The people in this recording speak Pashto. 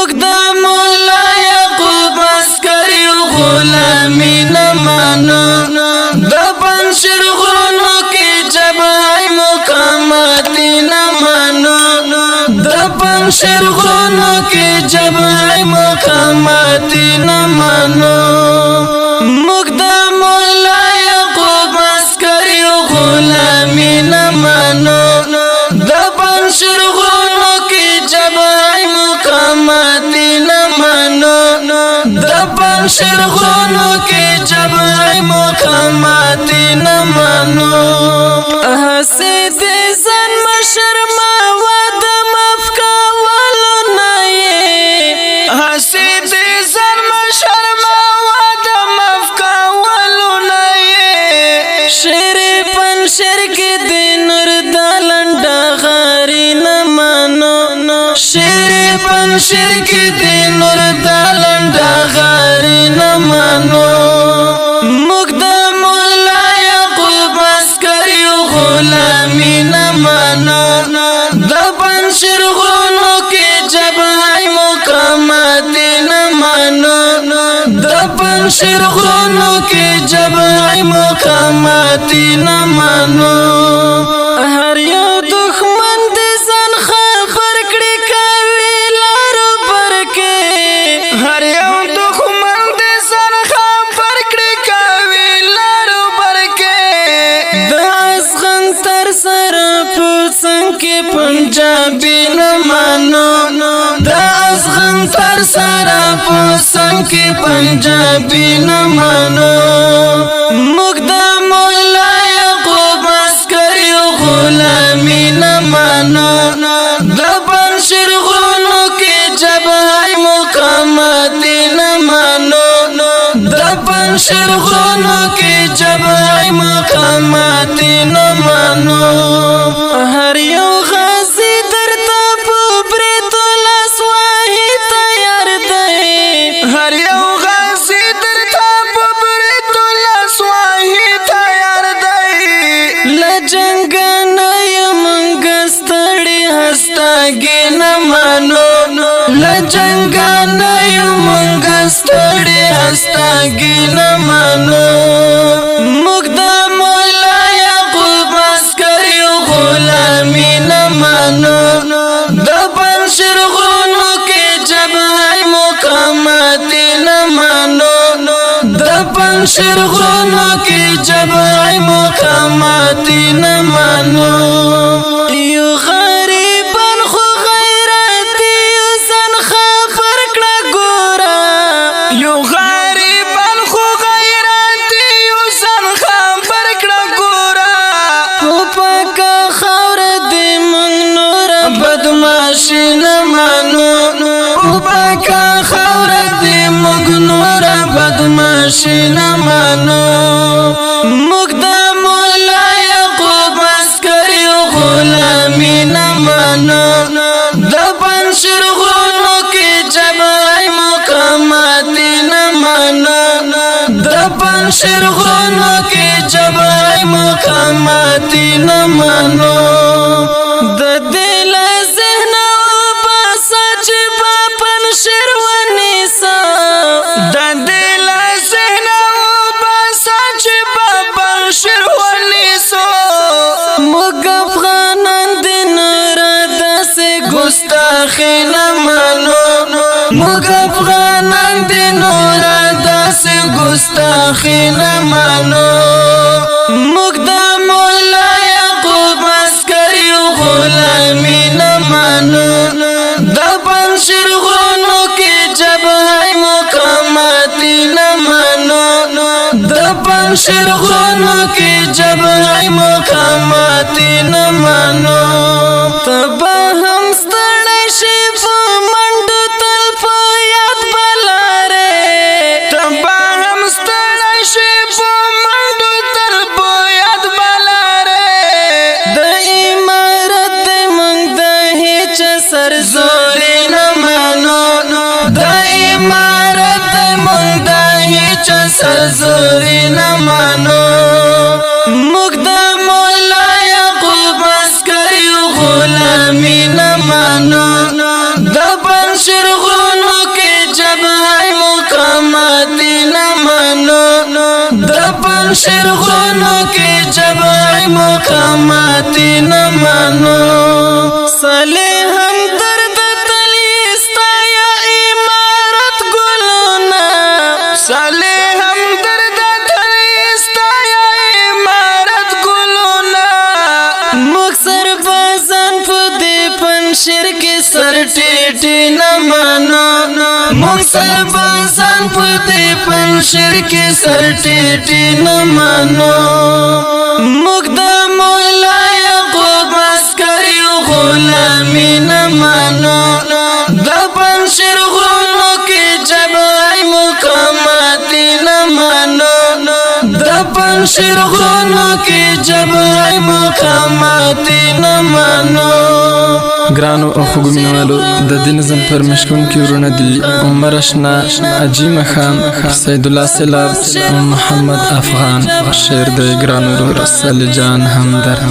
مقدا مولا یعقوب عسکری غلامی نمانو دا پنشر غرونو کی جبهی مقاماتی نمانو دا پنشر غرونو کی جبهی مقاماتی نمانو مقدا مولا یعقوب عسکری غلامی نمانو دا پنشر غرونو کی جبهی مقاماتی نمانو دا پنشر غرونو کی جبهی مقاماتی نمانو حسید زن مشر ما ود مفکا ولو نایه حسید زن مشر ما ود مفکا ولو نایه شیر پنشر کی دینر دالنڈا غاری نمانو شیر پنشر کی دینر دالنڈا غاری نمانو مقدا مولا یعقوب عسکری غلامی نمانو دا پنشر غرونو کی جبهی مقاماتی نمانو دا پنشر غرونو کی جبهی مقاماتی نمانو هر یو دښمن دې ځان خبر کړي کوي لارو برکې هر یو دښمن دې ځان خبر کړي کوي لارو برکې د ازغن تر سره په څنګ کې پنجابي نمانو د ازغن تر سره په څنګ کې پنجابي نمانو مقدا مولا یعقوب عسکری غلامی نمانو دا پنشر غرونو کی جبهی مقاماتی نمانو دا پنشر غرونو کی جبهی مقاماتی نمانو هر یو غازی درتا په برید لاس واهی تیار دی هر یو غازی درتا په برید لاس واهی تیار دی لجنګ نه یم ګستړي هستاګي نمانو لجنګ نه یم ګستړي هستاګي نمانو مقدا مولا یعقوب عسکری غلامی نمانو دا پنشر غرونو کی جبهی مقاماتی نمانو دا پنشر غرونو کی جبهی مقاماتی نمانو یو غریبان خو غیرتی یو زن خبر کړه ګورا یو غریبان خو غیرتی یو زن خبر کړه ګورا په پاکه خاوره دې موږ نور بدمعاشي نه مانو په پاکه خاوره دې موږ نور بدمعاشي نه مانو مقدا مولا یعقوب عسکری غلامی نمانو دا پنشر غرونو کی جبهی مقاماتی نمانو دا پنشر غرونو کی جبهی مقاماتی نمانو د دل ذهن وباسه چې په پنشر ونیسه د دل ذهن وباسه چې په پنشر ونیسه موږ افغانان دې نور داسې ګستاخي نه مانو موږ افغانان دې نور داسې ګستاخي نه مانو مقدا مولا یعقوب عسکری غلامی نمانو دا پنشر غرونو کی جبهی مقاماتی نمانو دا پنشر غرونو کی جبهی مقاماتی نمانو تبا هم ستړی شي په منډو تل په یاد بلاره تبا هم ستړی شي په منډو تل په یاد بلاره د امارت د موږ د هیچ سر زوري نه مانو د امارت د موږ د هیچ سر زوري نه مانو مقدا مولا یعقوب عسکری غلامی نه مانو د پنشر غرونو پنشر غرونو کی جبای مقامات نمانو صالح هم درد تلیستا یا امارت گلونا صالح هم درد تلیستا یا امارت گلونا مکسر بازان پدی پنشر کی سر ٹیٹی نمانو مکسر بازان پدی پنشر کی سر ٹیٹی نمانو مقدم مولا یعقوب عسکری غلامی نمانو دا پنشر غرونو کی جبای مقاماتی نمانو دا پنشر غرونو کی جبای مقاماتی نمانو گرانو او خوږو مینوالو د دې نظم پر مشکون کې ورونه دي عمر اشنا عجیمه خان سید الله سیلاب محمد افغان شعر د ګرانو رسول جان همدر